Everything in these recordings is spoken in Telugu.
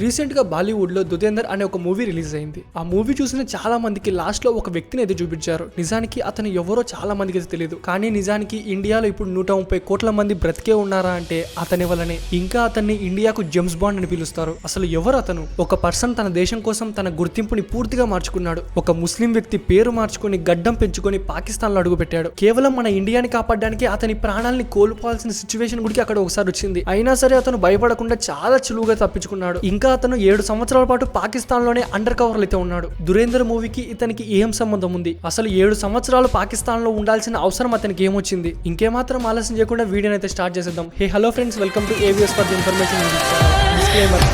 రీసెంట్ గా బాలీవుడ్ లో దుధేందర్ అనే ఒక మూవీ రిలీజ్ అయింది. ఆ మూవీ చూసిన చాలా మందికి లాస్ట్ లో ఒక వ్యక్తిని అయితే చూపించారు. నిజానికి అతను ఎవరో చాలా మందికి అయితే తెలియదు. కానీ నిజానికి ఇండియాలో ఇప్పుడు 130 కోట్ల మంది బ్రతికే ఉన్నారా అంటే అతని వల్లనే. ఇంకా అతన్ని ఇండియాకు జేమ్స్ బాండ్ అని పిలుస్తారు. అసలు ఎవరు అతను? ఒక పర్సన్ తన దేశం కోసం తన గుర్తింపుని పూర్తిగా మార్చుకున్నాడు. ఒక ముస్లిం వ్యక్తి పేరు మార్చుకొని గడ్డం పెంచుకొని పాకిస్తాన్ లో అడుగు పెట్టాడు. కేవలం మన ఇండియాని కాపాడడానికి అతని ప్రాణాలని కోల్పోవాల్సిన సిచ్యువేషన్ గుడికి అక్కడ ఒకసారి వచ్చింది. అయినా సరే అతను భయపడకుండా చాలా చులువుగా తప్పించుకున్నాడు. ఇంకా అతను 7 సంవత్సరాల పాటు పాకిస్తాన్ లోనే అండర్ కవర్ అయితే ఉన్నాడు. దురేందర్ మూవీకి ఇతనికి ఏం సంబంధం ఉంది? అసలు 7 సంవత్సరాలు పాకిస్తాన్ లో ఉండాల్సిన అవసరం అతనికి ఏమొచ్చింది? ఇంకేమాత్రం ఆలస్యం చేయకుండా వీడియోని అయితే స్టార్ట్ చేసేద్దాం. Hey hello friends, welcome to AVS for the information. Disclaimer.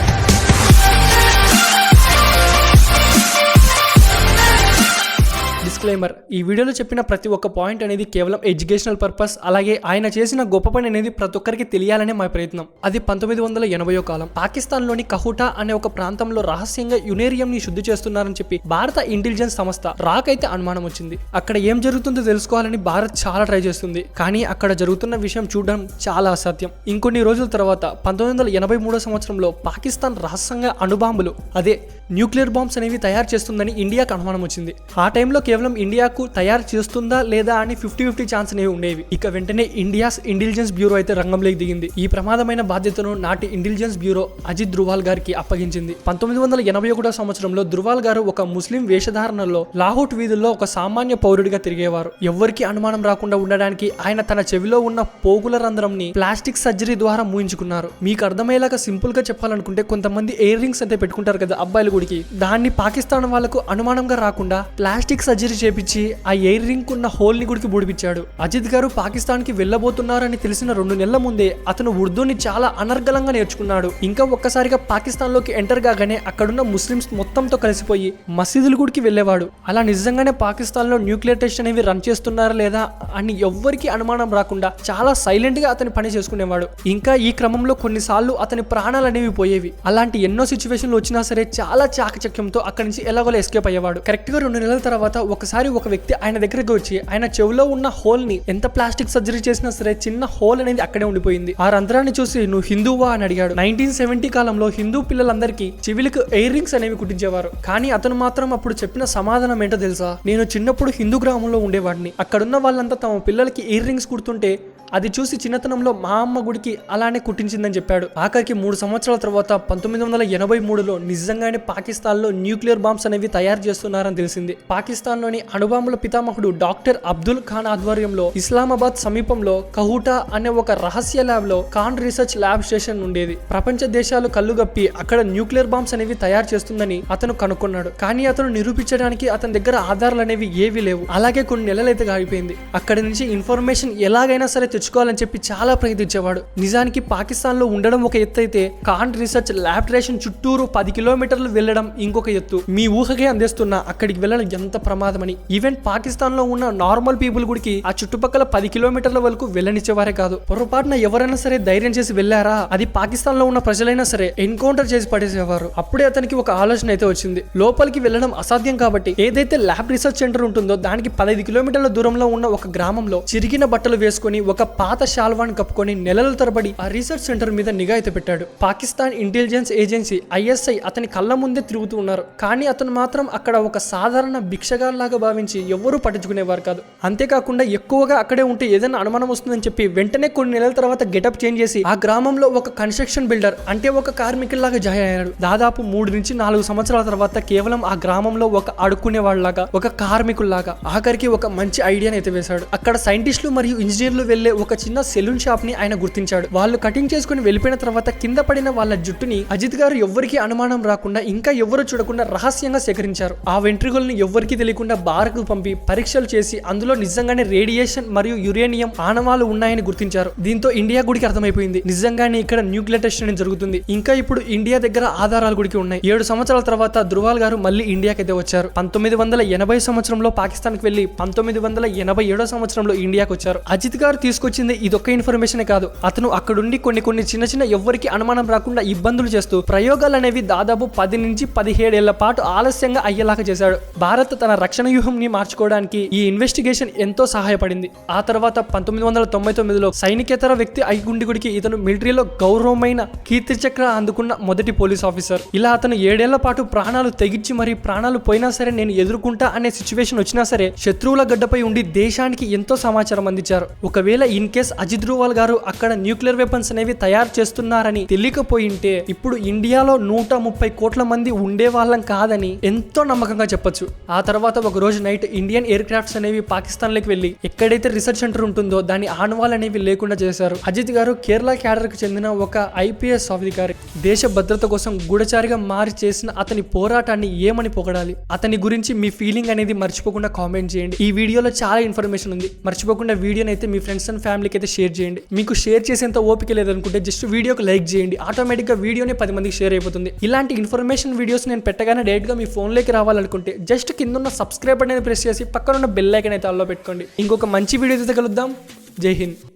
Disclaimer: ఈ వీడియోలో చెప్పిన ప్రతి ఒక్క పాయింట్ అనేది కేవలం ఎడ్యుకేషనల్ పర్పస్. అలాగే ఆయన చేసిన గొప్ప పని అనేది ప్రతి ఒక్కరికి తెలియాలనే మా ప్రయత్నం. అది 1980 కాలం పాకిస్తాన్ లోని కహూటా అనే ఒక ప్రాంతంలో రహస్యంగా యురేనియం ని శుద్ధి చేస్తున్నారని చెప్పి భారత ఇంటెలిజెన్స్ సంస్థ రాక్ అయితే అనుమానం వచ్చింది. అక్కడ ఏం జరుగుతుందో తెలుసుకోవాలని భారత్ చాలా ట్రై చేస్తుంది. కానీ అక్కడ జరుగుతున్న విషయం చూడడం చాలా అసాధ్యం. ఇంకొన్ని రోజుల తర్వాత 1983 సంవత్సరంలో పాకిస్తాన్ రహస్యంగా అణుబాంబులు, అదే న్యూక్లియర్ బాంబ్స్ అనేవి తయారు చేస్తుందని ఇండియాకు అనుమానం వచ్చింది. ఆ టైంలో కేవలం ఇండియాకు తయారు చేస్తుందా లేదా అని 50-50 ఛాన్స్ అనేవి ఉండేవి. ఇక వెంటనే ఇండియాస్ ఇంటెలిజెన్స్ బ్యూరో అయితే రంగంలోకి దిగింది. ఈ ప్రమాదమైన బాధ్యతను నాటి ఇంటెలిజెన్స్ బ్యూరో అజిత్ ధృవాల్ గారికి అప్పగించింది. 1981 సంవత్సరంలో ధృవాల్ గారు ఒక ముస్లిం వేషధారణలో లాహోట్ వీధుల్లో ఒక సామాన్య పౌరుడిగా తిరిగేవారు. ఎవ్వరికి అనుమానం రాకుండా ఉండడానికి ఆయన తన చెవిలో ఉన్న పోగుల రంధ్రంని ప్లాస్టిక్ సర్జరీ ద్వారా మూయించుకున్నారు. మీకు అర్థమయ్యేలాగా సింపుల్ గా చెప్పాలనుకుంటే, కొంతమంది ఇయర్ రింగ్స్ అయితే పెట్టుకుంటారు కదా అబ్బాయిలు గుడికి, దాన్ని పాకిస్తాన్ వాళ్ళకు అనుమానంగా రాకుండా ప్లాస్టిక్ సర్జరీ చేపించి ఆ ఎయిర్ రింగ్ ఉన్న హోల్ ని గుడికి బుడిపించాడు. అజిత్ గారు పాకిస్తాన్ కి వెళ్లబోతున్నారని తెలిసిన 2 నెలల ముందే అతను ఉర్దూని చాలా అనర్గళంగా నేర్చుకున్నాడు. ఇంకా ఒక్కసారిగా పాకిస్తాన్ లోకి ఎంటర్ కాగానే అక్కడున్న ముస్లిమ్స్ మొత్తంతో కలిసిపోయి మసీదుల గుడికి వెళ్లేవాడు. అలా నిజంగానే పాకిస్తాన్ లో న్యూక్లియర్ టెస్ట్ అనేవి రన్ చేస్తున్నారా లేదా అని ఎవ్వరికి అనుమానం రాకుండా చాలా సైలెంట్ గా అతని పని చేసుకునేవాడు. ఇంకా ఈ క్రమంలో కొన్నిసార్లు అతని ప్రాణాలు అనేవి పోయేవి. అలాంటి ఎన్నో సిచ్యువేషన్లు వచ్చినా సరే చాలా చాకచక్యంతో అక్కడి నుంచి ఎలాగోలా ఎస్కేప్ అయ్యేవాడు. కరెక్ట్ గా 2 నెలల తర్వాత ఒకసారి ఒక వ్యక్తి ఆయన దగ్గరికి వచ్చి ఆయన చెవిలో ఉన్న హోల్ ని ఎంత ప్లాస్టిక్ సర్జరీ చేసినా సరే చిన్న హోల్ అనేది అక్కడే ఉండిపోయింది. ఆ రంధ్రాన్ని చూసి నువ్వు హిందువా అని అడిగాడు. 1970 కాలంలో హిందూ పిల్లలందరికీ చెవిలకు ఎయిర్ రింగ్స్ అనేవి కుట్టించేవారు. కానీ అతను మాత్రం అప్పుడు చెప్పిన సమాధానం ఏంటో తెలుసా? నేను చిన్నప్పుడు హిందూ గ్రామంలో ఉండేవాడిని. అక్కడున్న వాళ్ళంతా తమ పిల్లలకి ఇయర్ రింగ్స్ కుడుతుంటే అది చూసి చిన్నతనంలో మా అమ్మ గుడికి అలానే కుట్టించిందని చెప్పాడు. ఆఖరికి 3 సంవత్సరాల తర్వాత 1983లో నిజంగానే పాకిస్తాన్ లో న్యూక్లియర్ బాంబ్స్ అనేవి తయారు చేస్తున్నారని తెలిసింది. పాకిస్తాన్ లోని అణుబాంబుల పితామహుడు డాక్టర్ అబ్దుల్ ఖాన్ ఆధ్వర్యంలో ఇస్లామాబాద్ సమీపంలో కహూటా అనే ఒక రహస్య ల్యాబ్ లో ఖాన్ రీసెర్చ్ ల్యాబ్ స్టేషన్ ఉండేది. ప్రపంచ దేశాలు కళ్ళుగప్పి అక్కడ న్యూక్లియర్ బాంబ్స్ అనేవి తయారు చేస్తుందని అతను కనుక్కున్నాడు. కానీ అతను నిరూపించడానికి అతని దగ్గర ఆధారాలు అనేవి ఏవి లేవు. అలాగే కొన్ని నెలలైతే గాడిపోయింది. అక్కడి నుంచి ఇన్ఫర్మేషన్ ఎలాగైనా సరే తెచ్చుకోవాలని చెప్పి చాలా ప్రయత్నించేవాడు. నిజానికి పాకిస్తాన్ లో ఉండడం ఒక ఎత్తు అయితే ఖాన్ రీసెర్చ్ ల్యాబ్ స్టేషన్ చుట్టూరు 10 కిలోమీటర్లు వెళ్లడం ఇంకొక ఎత్తు. మీ ఊహకే అందిస్తున్నా అక్కడికి వెళ్ళడం ఎంత ప్రమాదమని. ఈవెన్ పాకిస్తాన్ లో ఉన్న నార్మల్ పీపుల్ గుడికి ఆ చుట్టుపక్కల 10 కిలోమీటర్ల వరకు వెళ్ళనిచ్చేవారే కాదు. పొరపాటున ఎవరైనా సరే ధైర్యం చేసి వెళ్లారా, అది పాకిస్తాన్ లో ఉన్న ప్రజలైనా సరే ఎన్కౌంటర్ చేసి పడేసేవారు. అప్పుడే అతనికి ఒక ఆలోచన అయితే వచ్చింది. లోపలికి వెళ్ళడం అసాధ్యం కాబట్టి ఏదైతే ల్యాబ్ రీసెర్చ్ సెంటర్ ఉంటుందో దానికి 15 కిలోమీటర్ల దూరంలో ఉన్న ఒక గ్రామంలో చిరిగిన బట్టలు వేసుకుని ఒక పాత శాల్వాన్ కప్పుకొని నెలల తరబడి ఆ రీసెర్చ్ సెంటర్ మీద నిఘా అయితే పెట్టాడు. పాకిస్తాన్ ఇంటెలిజెన్స్ ఏజెన్సీ ISI అతని కళ్ళ ముందే తిరుగుతూ ఉన్నారు. కానీ అతను మాత్రం అక్కడ ఒక సాధారణ భిక్షగాల్లాగా భావించి ఎవ్వరూ పట్టించుకునేవారు కాదు. అంతేకాకుండా ఎక్కువగా అక్కడే ఉంటే ఏదైనా అనుమానం వస్తుందని చెప్పి వెంటనే కొన్ని నెలల తర్వాత గెటప్ చేంజ్ చేసి ఆ గ్రామంలో ఒక కన్స్ట్రక్షన్ బిల్డర్ అంటే ఒక కార్మికుల్లాగా జాయిన్ అయ్యాడు. దాదాపు 3 నుంచి 4 సంవత్సరాల తర్వాత కేవలం ఆ గ్రామంలో ఒక అడుక్కునే వాళ్ళలాగా, ఒక కార్మికుల్లాగా ఆఖరికి ఒక మంచి ఐడియాని అయితే వేశాడు. అక్కడ సైంటిస్టులు మరియు ఇంజనీర్లు వెళ్లే ఒక చిన్న సెలూన్ షాప్ ని ఆయన గుర్తించాడు. వాళ్ళు కటింగ్ చేసుకుని వెళ్ళిపోయిన తర్వాత కింద పడిన వాళ్ళ జుట్టుని అజిత్ గారు ఎవ్వరికి అనుమానం రాకుండా ఇంకా ఎవ్వరు చూడకుండా రహస్యంగా సేకరించారు. ఆ వెంట్రుకల్ని ఎవ్వరికి తెలియకుండా బారకు పంపి పరీక్షలు చేసి అందులో నిజంగానే రేడియేషన్ మరియు యురేనియం ఆనవాలు ఉన్నాయని గుర్తించారు. దీంతో ఇండియా గుడికి అర్థమైపోయింది నిజంగానే ఇక్కడ న్యూక్లియర్ టెస్ట్ అనేది జరుగుతుంది. ఇంకా ఇప్పుడు ఇండియా దగ్గర ఆధారాలు గుడికి ఉన్నాయి. 7 సంవత్సరాల తర్వాత ధృవాల్ గారు మళ్ళీ ఇండియాకి అయితే వచ్చారు. 1980 సంవత్సరంలో పాకిస్తాన్ కి వెళ్లి 1987 సంవత్సరంలో ఇండియాకి వచ్చారు. అజిత్ గారు తీసుకొచ్చిన వచ్చింది ఇదొక్క ఇన్ఫర్మేషన్ కాదు. అతను అక్కడుండి కొన్ని చిన్న ఎవ్వరికి అనుమానం రాకుండా ఇబ్బందులు చేస్తూ ప్రయోగాలు అనేవి దాదాపు 10 నుంచి 17 ఏళ్ల పాటు ఆలస్యంగా అయ్యేలాగా చేశాడు. భారత్ తన రక్షణ వ్యూహంని మార్చుకోవడానికి ఈ ఇన్వెస్టిగేషన్ ఎంతో సహాయపడింది. ఆ తర్వాత 1999లో సైనికేతర వ్యక్తి అయ్యుండిగుడికి ఇతను మిలిటరీలో గౌరవమైన కీర్తి చక్ర అందుకున్న మొదటి పోలీస్ ఆఫీసర్. ఇలా అతను 7 ఏళ్ల పాటు ప్రాణాలు తెగించి మరి ప్రాణాలు పోయినా సరే నేను ఎదుర్కొంటా అనే సిచ్యువేషన్ వచ్చినా సరే శత్రువుల గడ్డపై ఉండి దేశానికి ఎంతో సమాచారం అందించారు. ఒకవేళ ఇన్ కేస్ అజిత్ డోవాల్ గారు అక్కడ న్యూక్లియర్ వెపన్స్ అనేవి తయారు చేస్తున్నారని తెలియకపోయింటే ఇప్పుడు ఇండియాలో 130 కోట్ల మంది ఉండే వాళ్ళం కాదని ఎంతో నమ్మకంగా చెప్పొచ్చు. ఆ తర్వాత ఒక రోజు నైట్ ఇండియన్ ఎయిర్ క్రాఫ్ట్స్ అనేవి పాకిస్తాన్ లోకి వెళ్లి ఎక్కడైతే రీసెర్చ్ సెంటర్ ఉంటుందో దాని ఆనవాళ్ళు అనేవి లేకుండా చేశారు. అజిత్ గారు కేరళ క్యాడర్ కు చెందిన ఒక ఐపీఎస్ అధికారి. దేశ భద్రత కోసం గూఢచారిగా మారి చేసిన అతని పోరాటాన్ని ఏమని పొగడాలి. అతని గురించి మీ ఫీలింగ్ అనేది మర్చిపోకుండా కామెంట్ చేయండి. ఈ వీడియోలో చాలా ఇన్ఫర్మేషన్ ఉంది. మర్చిపోకుండా వీడియోని అయితే మీ ఫ్రెండ్స్ అండ్ ఫ్యామిలీకి అయితే షేర్ చేయండి. మీకు షేర్ చేసేంత ఓపిక లేదనుకుంటే జస్ట్ వీడియోకి లైక్ చేయండి. ఆటోమేటిక్ గా వీడియోని 10 మందికి షేర్ అయిపోతుంది. ఇలాంటి ఇన్ఫర్మేషన్ వీడియోస్ నేను పెట్టగానే డైరెక్ట్ గా మీ ఫోన్ లోకి రావాలనుకుంటే జస్ట్ కింద ఉన్న సబ్స్క్రైబ్ అనేది ప్రెస్ చేసి పక్కన ఉన్న బెల్ ఐకాన్ అయితే ఆల్లో పెట్టుకోండి. ఇంకొక మంచి వీడియో అయితే కలుద్దాం. జై హింద్.